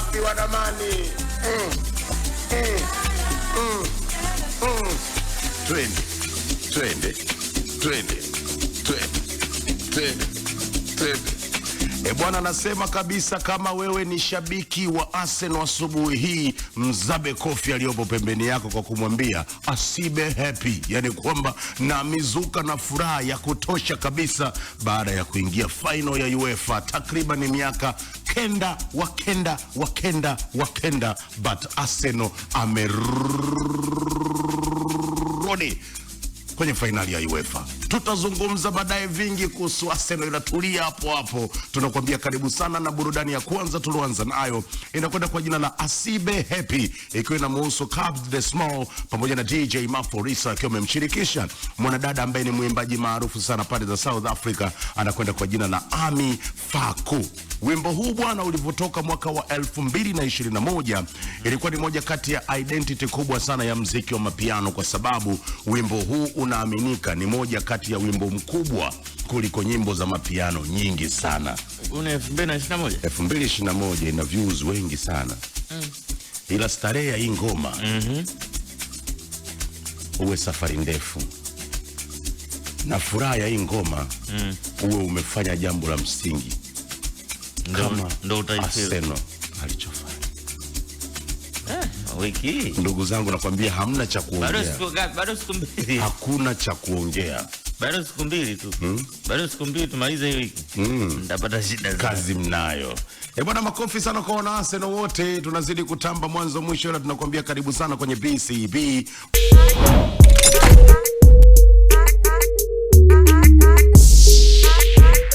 wapi wadamani? Twende. Bwana anasema kabisa, kama wewe ni shabiki wa Arsenal asubuhi hii, mzabe kofi aliyopo pembeni yako kwa kumwambia asibe happy, yani kwamba na mizuka na furaha ya kutosha kabisa baada ya kuingia final ya UEFA takriban miaka wakenda, but Arsenal amerudi kwenye finali ya UEFA. Tutazungumza baadaye vingi kuhusu Arsenal, inatulia hapo hapo. Tunakuambia karibu sana, na burudani ya kwanza tuloanza nayo inakwenda kwa jina la Asibe Happy, ikiwa inamuhusu Cubs the Small pamoja na DJ Maforisa, akiwa amemshirikisha mwanadada ambaye ni mwimbaji maarufu sana pale za South Africa, anakwenda kwa jina la Ami Faku. Wimbo huu bwana ulivyotoka mwaka wa 2021 ilikuwa ni moja kati ya identity kubwa sana ya muziki wa mapiano, kwa sababu wimbo huu unaaminika ni moja kati ya wimbo mkubwa kuliko nyimbo za mapiano nyingi sana. Una 2021 ina views wengi sana. Ila starehe ya hii ngoma uwe safari ndefu, na furaha ya hii ngoma uwe umefanya jambo la msingi kama Arsenal alichofanya. Wiki ndugu zangu, nakwambia hamna cha kuongea. Bado siku mbili. Hakuna cha kuongea. Bado siku mbili tu. Bado siku mbili tumalize hii wiki. Ndapata shida. Kazi mnayo. Bwana, makofi sana kwa wana Arsenal wote. Tunazidi kutamba mwanzo mwisho, na tunakwambia karibu sana kwenye BCB.